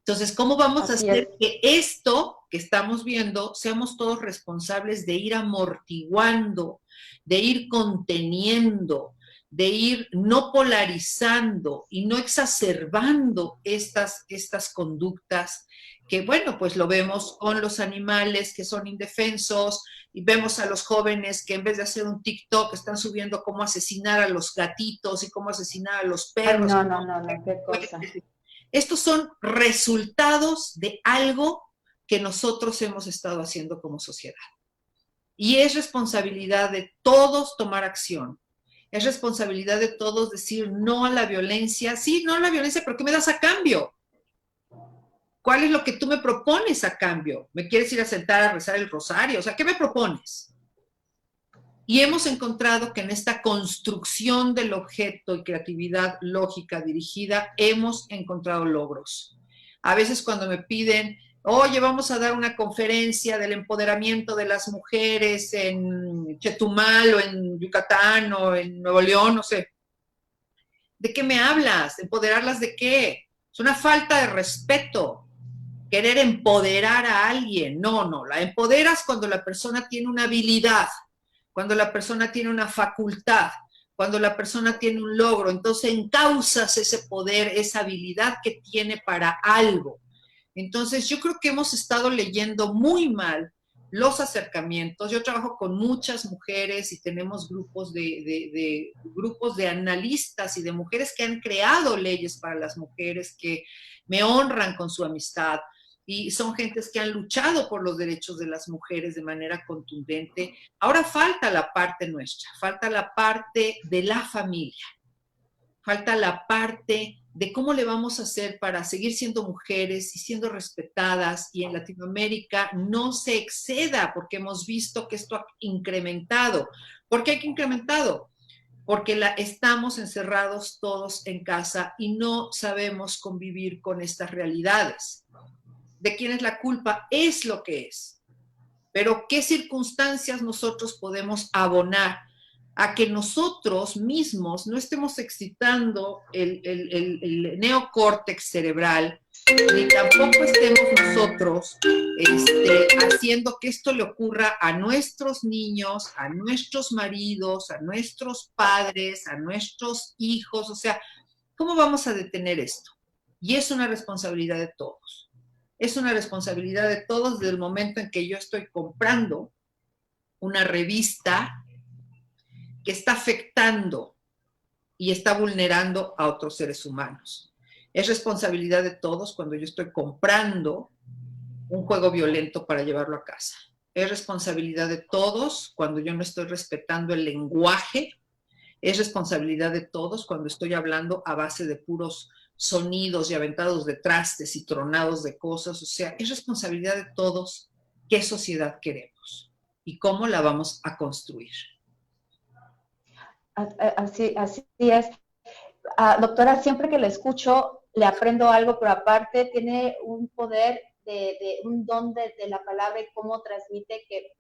Entonces, ¿cómo vamos a hacer que esto que estamos viendo seamos todos responsables de ir amortiguando, de ir conteniendo, de ir no polarizando y no exacerbando estas conductas que, bueno, pues lo vemos con los animales que son indefensos y vemos a los jóvenes que en vez de hacer un TikTok están subiendo cómo asesinar a los gatitos y cómo asesinar a los perros. Ay, no, qué cosa. Estos son resultados de algo que nosotros hemos estado haciendo como sociedad. Y es responsabilidad de todos tomar acción. Es responsabilidad de todos decir no a la violencia. Sí, no a la violencia, pero ¿qué me das a cambio? ¿Cuál es lo que tú me propones a cambio? ¿Me quieres ir a sentar a rezar el rosario? O sea, ¿qué me propones? Y hemos encontrado que en esta construcción del objeto y creatividad lógica dirigida, hemos encontrado logros. A veces cuando me piden, oye, vamos a dar una conferencia del empoderamiento de las mujeres en Chetumal o en Yucatán o en Nuevo León, no sé. ¿De qué me hablas? ¿Empoderarlas de qué? Es una falta de respeto. Querer empoderar a alguien. No, la empoderas cuando la persona tiene una habilidad, cuando la persona tiene una facultad, cuando la persona tiene un logro, entonces encauzas ese poder, esa habilidad que tiene para algo. Entonces yo creo que hemos estado leyendo muy mal los acercamientos. Yo trabajo con muchas mujeres y tenemos grupos de analistas y de mujeres que han creado leyes para las mujeres, que me honran con su amistad, y son gentes que han luchado por los derechos de las mujeres de manera contundente. Ahora falta la parte nuestra, falta la parte de la familia, falta la parte de cómo le vamos a hacer para seguir siendo mujeres y siendo respetadas, y en Latinoamérica no se exceda, porque hemos visto que esto ha incrementado. ¿Por qué ha incrementado? Porque estamos encerrados todos en casa y no sabemos convivir con estas realidades. ¿De quién es la culpa? Es lo que es. Pero ¿qué circunstancias nosotros podemos abonar a que nosotros mismos no estemos excitando el neocórtex cerebral, ni tampoco estemos nosotros haciendo que esto le ocurra a nuestros niños, a nuestros maridos, a nuestros padres, a nuestros hijos? O sea, ¿cómo vamos a detener esto? Y es una responsabilidad de todos. Es una responsabilidad de todos desde el momento en que yo estoy comprando una revista que está afectando y está vulnerando a otros seres humanos. Es responsabilidad de todos cuando yo estoy comprando un juego violento para llevarlo a casa. Es responsabilidad de todos cuando yo no estoy respetando el lenguaje. Es responsabilidad de todos cuando estoy hablando a base de puros sonidos y aventados de trastes y tronados de cosas. O sea, es responsabilidad de todos qué sociedad queremos y cómo la vamos a construir. Así es. Doctora, siempre que la escucho, le aprendo algo, pero aparte tiene un poder de un don de la palabra y cómo transmite, que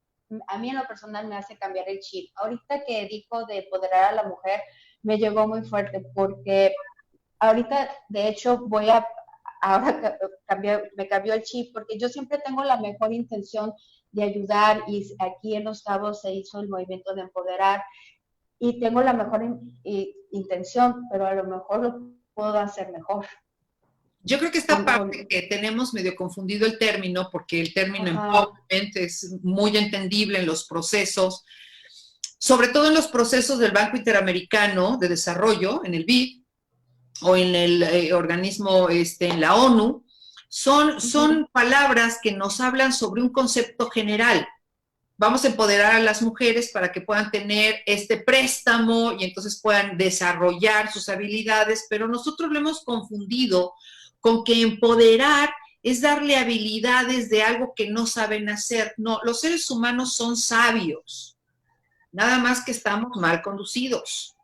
a mí en lo personal me hace cambiar el chip. Ahorita que dijo de empoderar a la mujer, me llegó muy fuerte, porque ahorita, de hecho, ahora me cambió el chip, porque yo siempre tengo la mejor intención de ayudar, y aquí en Los Cabos se hizo el movimiento de empoderar, y tengo la mejor intención, pero a lo mejor lo puedo hacer mejor. Yo creo que esta parte que tenemos medio confundido el término, porque el término empowerment es muy entendible en los procesos, sobre todo en los procesos del Banco Interamericano de Desarrollo, en el BID, o en el organismo, en la ONU. Son palabras que nos hablan sobre un concepto general. Vamos a empoderar a las mujeres para que puedan tener este préstamo y entonces puedan desarrollar sus habilidades, pero nosotros lo hemos confundido con que empoderar es darle habilidades de algo que no saben hacer. No, los seres humanos son sabios, nada más que estamos mal conducidos.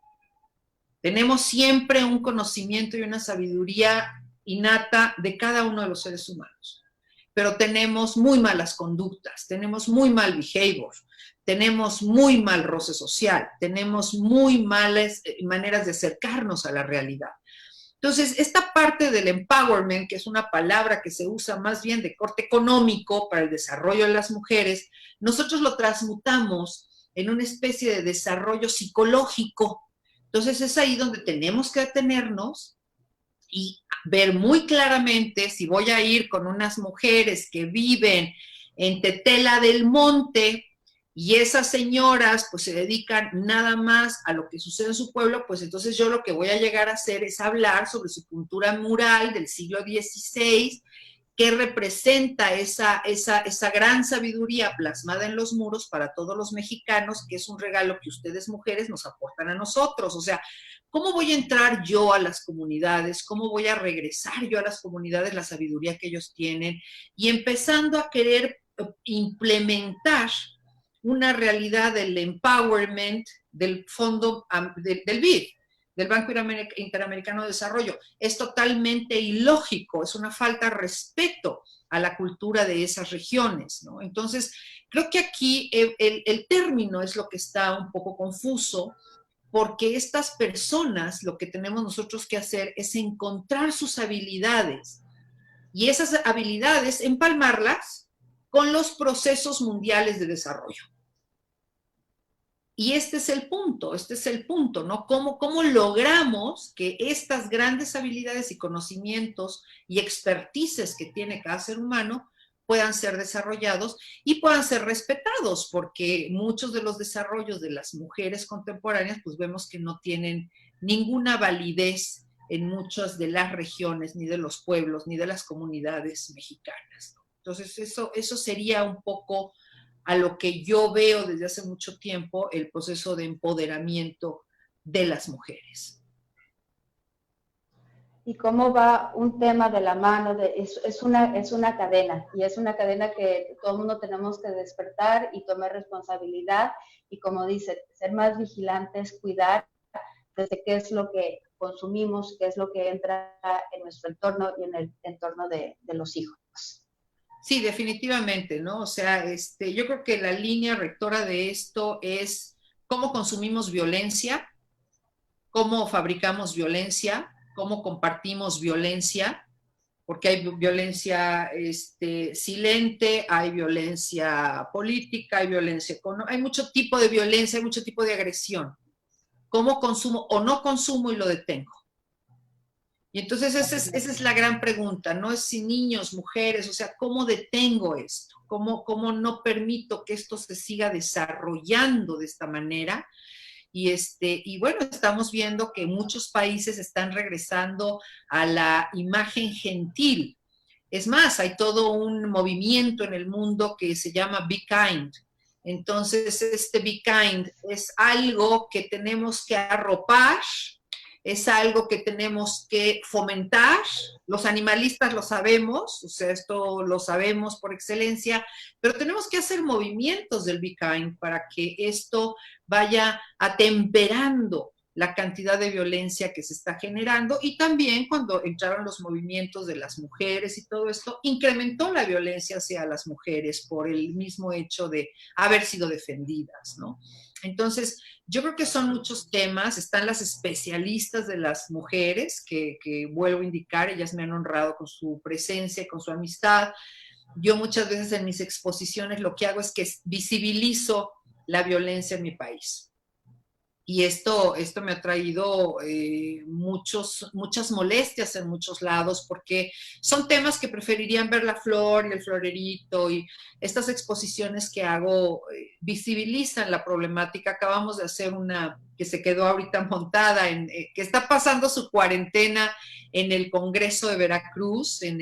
Tenemos siempre un conocimiento y una sabiduría innata de cada uno de los seres humanos, pero tenemos muy malas conductas, tenemos muy mal behavior, tenemos muy mal roce social, tenemos muy malas maneras de acercarnos a la realidad. Entonces, esta parte del empowerment, que es una palabra que se usa más bien de corte económico para el desarrollo de las mujeres, nosotros lo transmutamos en una especie de desarrollo psicológico. Entonces, es ahí donde tenemos que detenernos y ver muy claramente si voy a ir con unas mujeres que viven en Tetela del Monte y esas señoras pues se dedican nada más a lo que sucede en su pueblo, pues entonces yo lo que voy a llegar a hacer es hablar sobre su pintura mural del siglo XVI, que representa esa gran sabiduría plasmada en los muros para todos los mexicanos, que es un regalo que ustedes mujeres nos aportan a nosotros. O sea, ¿cómo voy a entrar yo a las comunidades? ¿Cómo voy a regresar yo a las comunidades la sabiduría que ellos tienen? Y empezando a querer implementar una realidad del empowerment del fondo del BID, del Banco Interamericano de Desarrollo. Es totalmente ilógico, es una falta de respeto a la cultura de esas regiones, ¿no? Entonces, creo que aquí el término es lo que está un poco confuso, porque estas personas, lo que tenemos nosotros que hacer es encontrar sus habilidades, y esas habilidades empalmarlas con los procesos mundiales de desarrollo. Y este es el punto, ¿no? ¿Cómo logramos que estas grandes habilidades y conocimientos y expertices que tiene cada ser humano puedan ser desarrollados y puedan ser respetados? Porque muchos de los desarrollos de las mujeres contemporáneas, pues vemos que no tienen ninguna validez en muchas de las regiones, ni de los pueblos, ni de las comunidades mexicanas. Entonces, eso sería un poco a lo que yo veo desde hace mucho tiempo el proceso de empoderamiento de las mujeres. Y cómo va un tema de la mano, es una cadena, y es una cadena que todo el mundo tenemos que despertar y tomar responsabilidad, y como dice, ser más vigilantes, cuidar desde qué es lo que consumimos, qué es lo que entra en nuestro entorno y en el entorno de los hijos. Sí, definitivamente, ¿no? O sea, yo creo que la línea rectora de esto es cómo consumimos violencia, cómo fabricamos violencia, cómo compartimos violencia, porque hay violencia silente, hay violencia política, hay violencia económica, hay mucho tipo de violencia, hay mucho tipo de agresión. ¿Cómo consumo o no consumo y lo detengo? Y entonces esa es la gran pregunta, ¿no? Es si niños, mujeres, o sea, ¿cómo detengo esto? ¿Cómo no permito que esto se siga desarrollando de esta manera? Y bueno, estamos viendo que muchos países están regresando a la imagen gentil. Es más, hay todo un movimiento en el mundo que se llama Be Kind. Entonces, este Be Kind es algo que tenemos que arropar, es algo que tenemos que fomentar. Los animalistas lo sabemos, o sea, esto lo sabemos por excelencia, pero tenemos que hacer movimientos del Be Kind para que esto vaya atemperando la cantidad de violencia que se está generando, y también cuando entraron los movimientos de las mujeres y todo esto, incrementó la violencia hacia las mujeres por el mismo hecho de haber sido defendidas, ¿no? Entonces, yo creo que son muchos temas, están las especialistas de las mujeres, que vuelvo a indicar, ellas me han honrado con su presencia y con su amistad. Yo muchas veces en mis exposiciones lo que hago es que visibilizo la violencia en mi país. Y esto me ha traído muchas molestias en muchos lados, porque son temas que preferirían ver la flor y el florerito, y estas exposiciones que hago visibilizan la problemática. Acabamos de hacer una que se quedó ahorita montada, que está pasando su cuarentena en el Congreso de Veracruz, en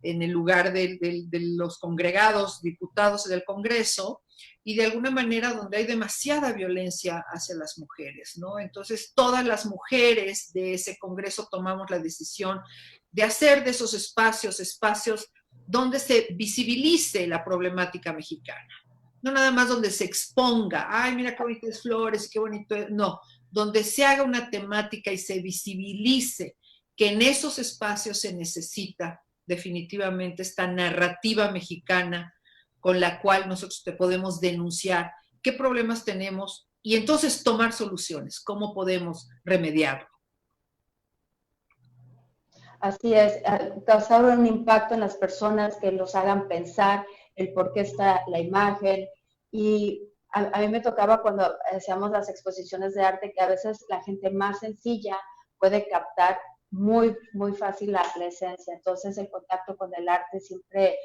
el lugar de los congregados, diputados del Congreso, y de alguna manera donde hay demasiada violencia hacia las mujeres, ¿no? Entonces, todas las mujeres de ese congreso tomamos la decisión de hacer de esos espacios donde se visibilice la problemática mexicana. No nada más donde se exponga, ay, mira qué bonitas flores, qué bonito es. No, donde se haga una temática y se visibilice que en esos espacios se necesita definitivamente esta narrativa mexicana con la cual nosotros te podemos denunciar qué problemas tenemos y entonces tomar soluciones, cómo podemos remediarlo. Así es, causar un impacto en las personas, que los hagan pensar el por qué está la imagen. Y a mí me tocaba cuando hacíamos las exposiciones de arte que a veces la gente más sencilla puede captar muy, muy fácil la esencia. Entonces el contacto con el arte siempre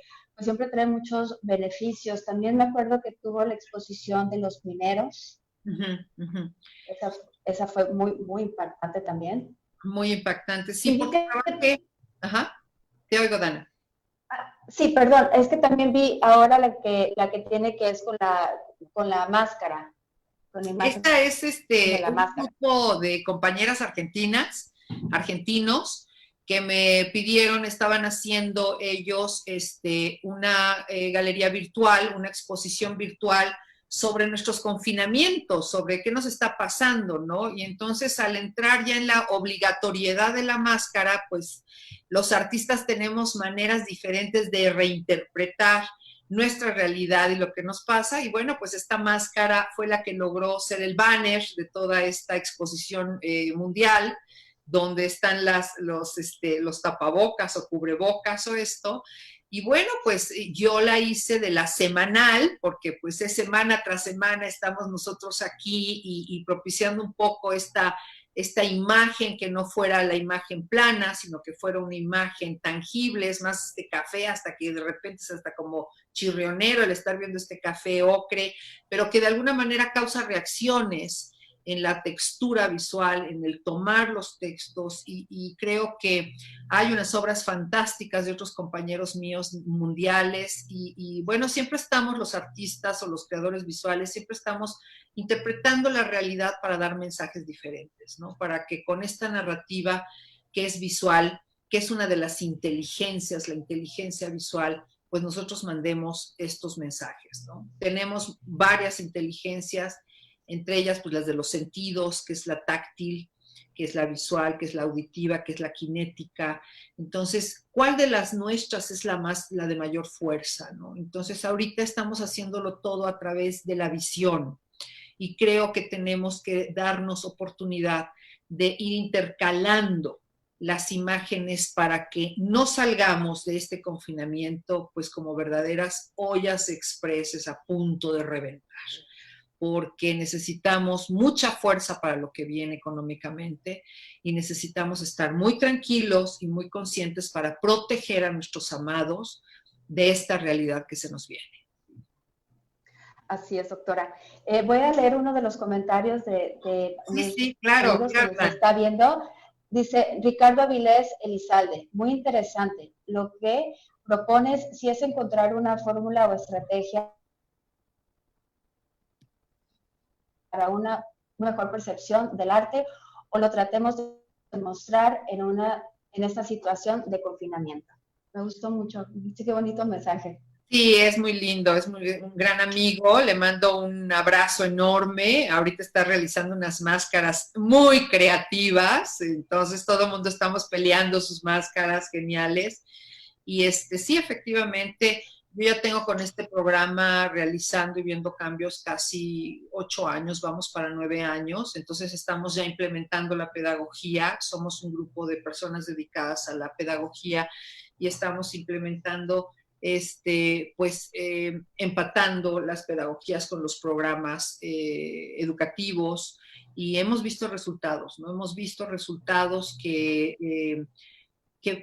trae muchos beneficios. También me acuerdo que tuvo la exposición de los mineros. Esa fue muy, muy impactante también. Muy impactante, sí, porque... Ajá, te oigo, Dana. Sí, perdón, es que también vi ahora la que tiene, que es con la máscara. Esta es un grupo de compañeras argentinos, que me pidieron, estaban haciendo ellos una galería virtual, una exposición virtual sobre nuestros confinamientos, sobre qué nos está pasando, ¿no? Y entonces, al entrar ya en la obligatoriedad de la máscara, pues los artistas tenemos maneras diferentes de reinterpretar nuestra realidad y lo que nos pasa, y bueno, pues esta máscara fue la que logró ser el banner de toda esta exposición mundial, donde están los tapabocas o cubrebocas o esto. Y bueno, pues yo la hice de la semanal, porque pues es semana tras semana estamos nosotros aquí y propiciando un poco esta imagen, que no fuera la imagen plana, sino que fuera una imagen tangible. Es más este café, hasta que de repente es hasta como chirrionero el estar viendo este café ocre, pero que de alguna manera causa reacciones en la textura visual, en el tomar los textos, y creo que hay unas obras fantásticas de otros compañeros míos mundiales, y bueno, siempre estamos los artistas o los creadores visuales, siempre estamos interpretando la realidad para dar mensajes diferentes, ¿no? Para que con esta narrativa que es visual, que es una de las inteligencias, la inteligencia visual, pues nosotros mandemos estos mensajes, ¿no? Tenemos varias inteligencias, entre ellas pues las de los sentidos, que es la táctil, que es la visual, que es la auditiva, que es la cinética. Entonces, ¿cuál de las nuestras es la de mayor fuerza, ¿no? Entonces, ahorita estamos haciéndolo todo a través de la visión, y creo que tenemos que darnos oportunidad de ir intercalando las imágenes para que no salgamos de este confinamiento pues como verdaderas ollas expresas a punto de reventar, porque necesitamos mucha fuerza para lo que viene económicamente, y necesitamos estar muy tranquilos y muy conscientes para proteger a nuestros amados de esta realidad que se nos viene. Así es, doctora. Voy a leer uno de los comentarios de Sí, claro, amigos claro. que nos está viendo. Dice Ricardo Avilés Elizalde, muy interesante. Lo que propones si es encontrar una fórmula o estrategia para una mejor percepción del arte, o lo tratemos de mostrar en esta situación de confinamiento. Me gustó mucho. Sí, qué bonito mensaje. Sí, es muy lindo, es un gran amigo, le mando un abrazo enorme. Ahorita está realizando unas máscaras muy creativas, entonces todo el mundo estamos peleando sus máscaras geniales. Y sí, efectivamente, yo ya tengo con este programa realizando y viendo cambios casi 8 años, vamos para 9 años, entonces estamos ya implementando la pedagogía, somos un grupo de personas dedicadas a la pedagogía y estamos implementando pues empatando las pedagogías con los programas educativos, y hemos visto resultados, ¿no? Hemos visto resultados que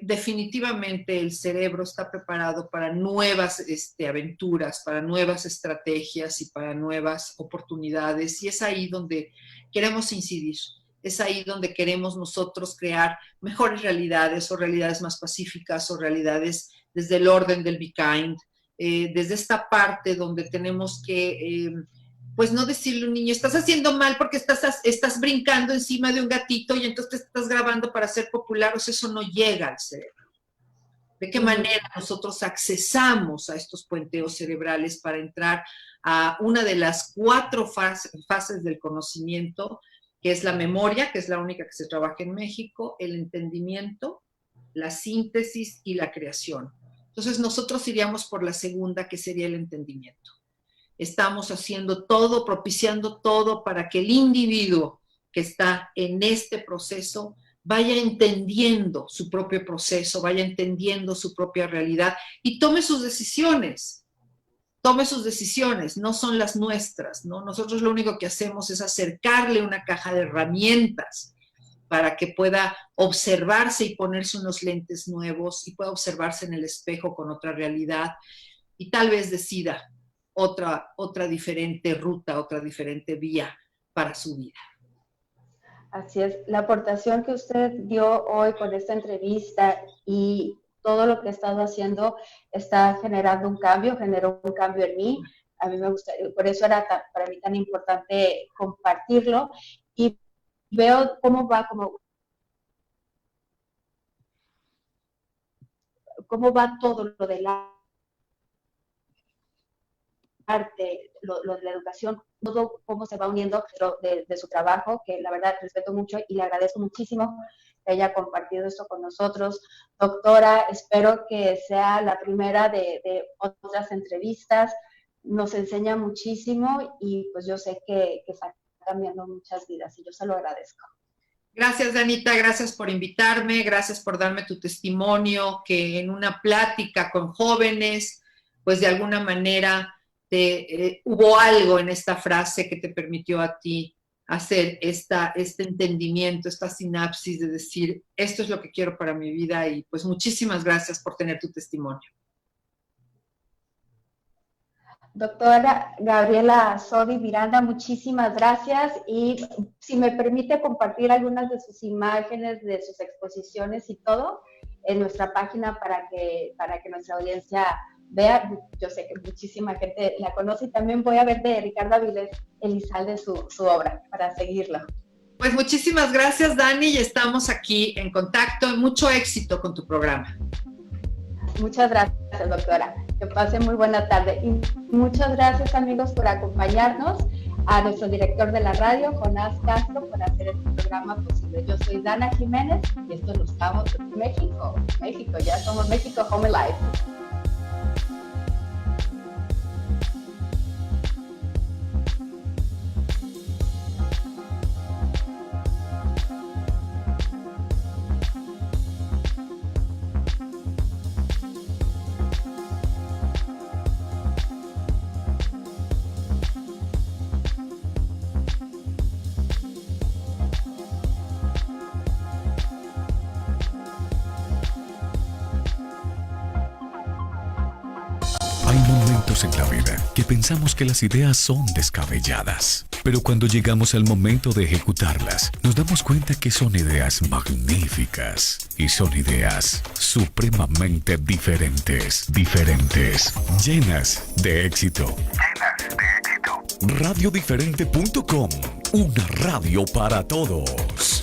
definitivamente el cerebro está preparado para nuevas aventuras, para nuevas estrategias y para nuevas oportunidades, y es ahí donde queremos incidir. Es ahí donde queremos nosotros crear mejores realidades, o realidades más pacíficas, o realidades desde el orden del Be Kind, desde esta parte donde tenemos que, pues no decirle a un niño, estás haciendo mal porque estás brincando encima de un gatito y entonces te estás grabando para ser popular, o sea, eso no llega al cerebro. ¿De qué manera nosotros accesamos a estos puenteos cerebrales para entrar a una de las 4 fases del conocimiento, que es la memoria, que es la única que se trabaja en México, el entendimiento, la síntesis y la creación? Entonces nosotros iríamos por la segunda, que sería el entendimiento. Estamos haciendo todo, propiciando todo para que el individuo que está en este proceso vaya entendiendo su propio proceso, vaya entendiendo su propia realidad y tome sus decisiones. Tome sus decisiones, no son las nuestras, ¿no? Nosotros lo único que hacemos es acercarle una caja de herramientas para que pueda observarse y ponerse unos lentes nuevos y pueda observarse en el espejo con otra realidad, y tal vez decida otra diferente ruta, otra diferente vía para su vida. Así es, la aportación que usted dio hoy con esta entrevista y todo lo que he estado haciendo está generando un cambio, generó un cambio en mí. A mí me gusta, por eso era para mí tan importante compartirlo, y veo cómo va todo lo del arte, lo de la educación, todo cómo se va uniendo de su trabajo, que la verdad respeto mucho y le agradezco muchísimo que haya compartido esto con nosotros. Doctora, espero que sea la primera de otras entrevistas. Nos enseña muchísimo y pues yo sé que está cambiando muchas vidas y yo se lo agradezco. Gracias, Danita, gracias por invitarme, gracias por darme tu testimonio, que en una plática con jóvenes, pues de alguna manera hubo algo en esta frase que te permitió a ti hacer este entendimiento, esta sinapsis de decir, esto es lo que quiero para mi vida y pues muchísimas gracias por tener tu testimonio. Doctora Gabriela Sodi Miranda, muchísimas gracias y si me permite compartir algunas de sus imágenes, de sus exposiciones y todo en nuestra página para que nuestra audiencia vea. Yo sé que muchísima gente la conoce y también voy a ver de Ricardo Avilés Elizalde su obra para seguirla. Pues muchísimas gracias, Dani, y estamos aquí en contacto y mucho éxito con tu programa. Muchas gracias, doctora. Que pase muy buena tarde. Y muchas gracias, amigos, por acompañarnos. A nuestro director de la radio, Jonás Castro, por hacer este programa posible. Yo soy Dana Jiménez y esto nos estamos en México. México, ya somos México Home Life. En la vida que pensamos que las ideas son descabelladas, pero cuando llegamos al momento de ejecutarlas, nos damos cuenta que son ideas magníficas y son ideas supremamente diferentes, llenas de éxito. Radiodiferente.com, una radio para todos.